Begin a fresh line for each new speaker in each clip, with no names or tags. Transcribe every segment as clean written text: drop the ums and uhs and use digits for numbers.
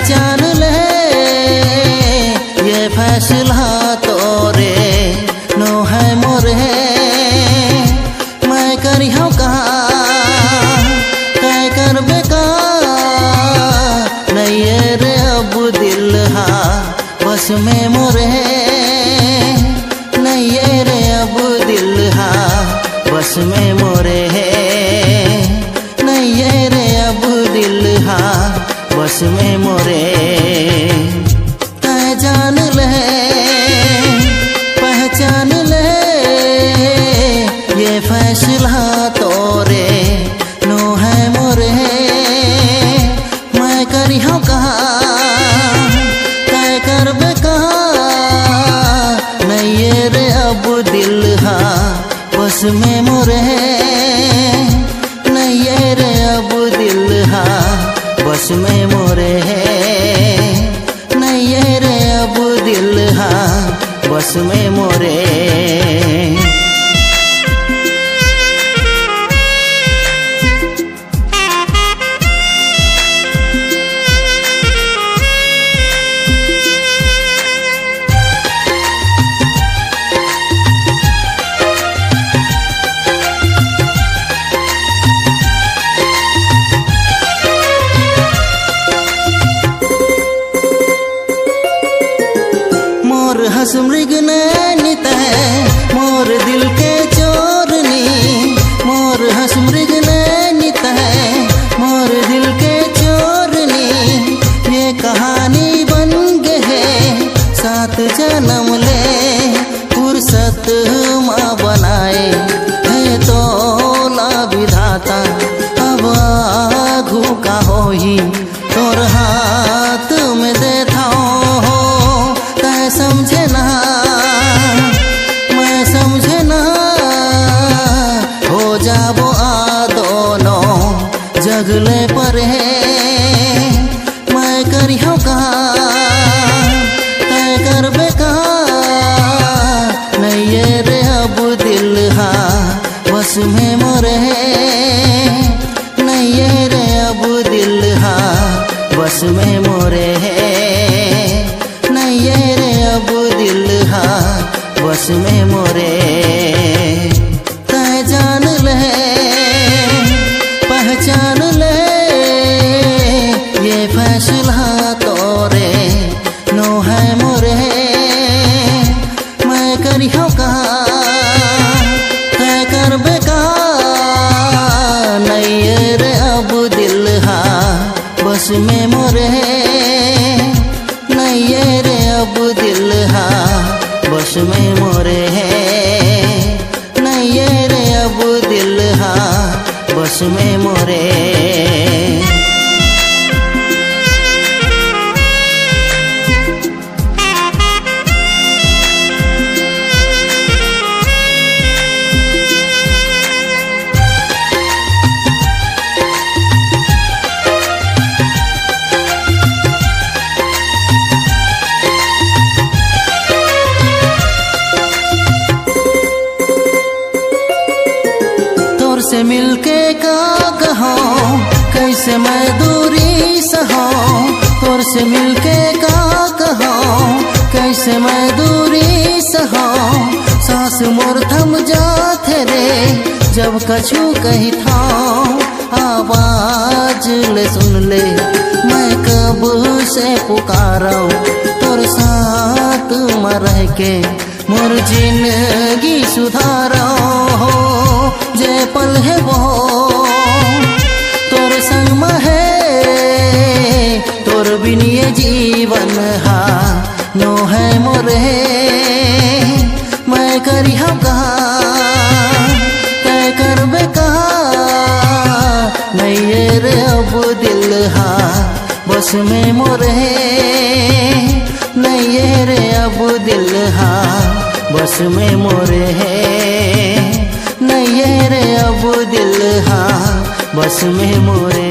पहचान ले ये फैसला तोरे नो है मोरे मैं करी हूँ कहाँ तय कर बेका नहीं रे अब दिल हा बस में मोरे नहीं रे अब दिल हा बस में मोरे नहीं रे अब दिल हा बस में मोरे तय जान ले पहचान ले ये फैसला तोरे नो है मोरे मैं करी हूँ कहाँ तय कर बेका नहीं रे अब दिल हा बस में मोरे नहीं रे अब दिल हा बस में मोरे नहीं रे अब दिल हा बस में मोरे हंस मृग नैनित है मोर दिल के चोरनी मोर हंस मृग नैनित है मोर दिल के चोरनी ये कहानी बन गए सात जन्म ले फुर्सत माँ बनाए है तो ला विधाता अब आघू का हो ही तोर हाथ में देता हो तय समझे ना मैं समझे ना हो जाबो आ दोनों जगले पर है मैं करी हूँ कहाँ तय कर बेका नहीं रे अब दिल हा बस में मोरे नहीं रे अब दिल हा बस में मोरे नहीं रे अब दिल हा बस में मोरे तय जान ले पहचान ले ये फैसला तोरे नो है मोरे मैं करी हूँ कहाँ तय कर बेका नहीं रे अब दिल हा बस में मोरे नहीं रे अब दिल हा बस में मोरे नहीं रे अब दिल हा बस में मोरे से मिलके का कहो कैसे मैं दूरी सहो तोर से मिलके का कहो कैसे मैं दूरी सहो सांस मोर थम जाते रे जब कछु कही था आवाज ले सुन ले मैं कब से पुकारो तोर साथ में रह के मोर जिंदगी सुधारो जे पल है वो तोर संग में है तोर बिन ये जीवन हा नो है मोरे मैं करी हूँ कहाँ तय कर बेका नहीं रे अब दिल हा बस में मोरे नहीं रे अब दिल हा बस में मोरे नहीं रे अब दिल हा बस में मोरे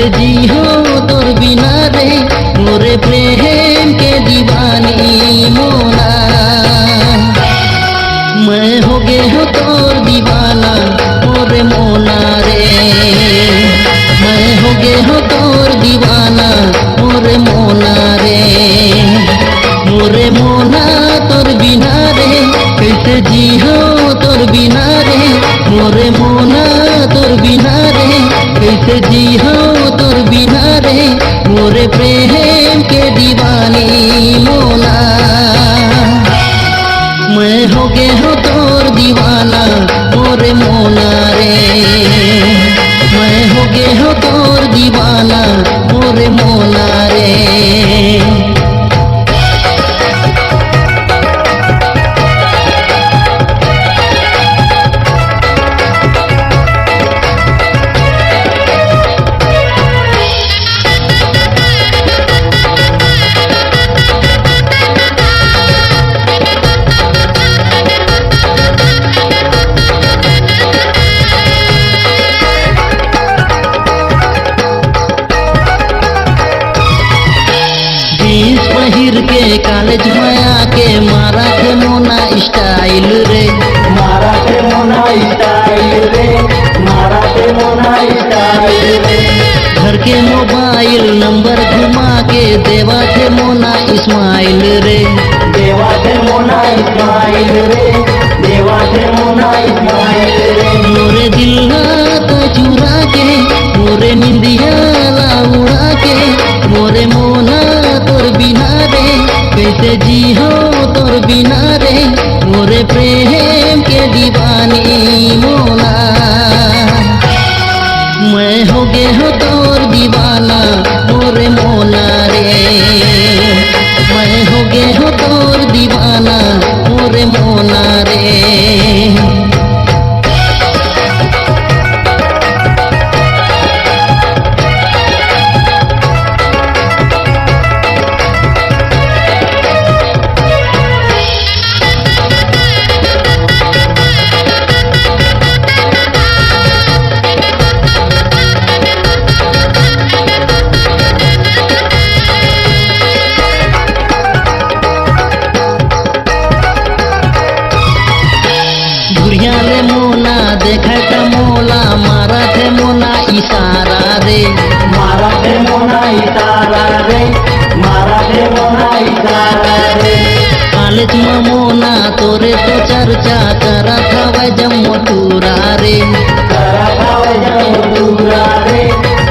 कैसे जी हो तोर बिना रे मोरे प्रेम के दीवानी मोना। मैं हो गे हो तोर दीवाना मोरे मोना रे, मैं हो गे हो तोर दीवाना मोरे मोना रे, मोरे मोना तोर बिना रे कैसे जी हो तोर बिना रे, मोरे मोना तोर बिना रे कैसे जी हो तोर बिना रे मोरे प्रेम के दीवानी मोना। मैं हो गे हो तोर दीवाना मोरे मोना रे, मैं हो गे हो तोर दीवाना मोरे मोना रे। पहिर के कॉलेज में आके मारा थे मोना स्टाइल रे,
मारा थे मोना स्टाइल रे, मारा थे मोना स्टाइल रे।
घर के मोबाइल नंबर घुमा के देवा थे मोना इस्माइल रे,
देवा थे मोना इस्माइल रे, देवा थे मोना इस्माइल रे।
मोरे दिल तो चुरा के मोरे निंदिया ला उड़ा के मोरे मोना तोर बिना रे कैसे जी हो तोर बिना रे मोरे प्रेम के दीवानी मोना। मैं हो गे हो तोर दीवाना मोरे मोना रे, मैं हो गे हो तोर दीवाना मोरे मोना रे। घुरियाले मोना देखा था मोला मारा थे मोना इशारा रे,
मारा थे मोना इशारा रे, मारा थे मोना इशारा रे।
कॉलेज में मोना तोरे तो चर्चा करा था वह जमटूरा रे,
करा था जमटूरा रे,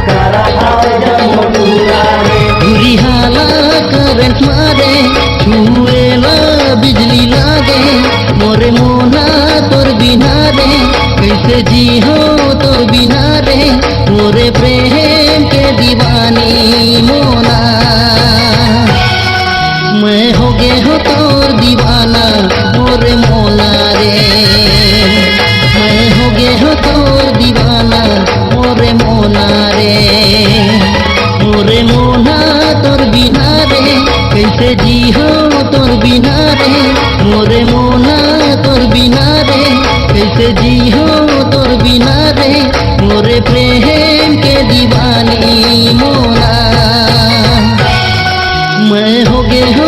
करा था जमटूरा रे।
घुरी हाला करंट मारे छुएला बिजली लागे मोरे मोना तोर बिना रे कैसे जी हो तोर बिना रे मोरे प्रेम के दीवानी मोना। मैं हो गे हो तोर दीवाना मोरे मोना रे, मैं हो गे हो तोर दीवाना मोरे मोना रे, मोरे मोना तोर बिना रे कैसे जी हो तोर बिना रे मोरे मोना तोर बिना रे कैसे जी हो तोर बिना रे मोरे प्रेम के दीवानी मोना। मैं हो गे हो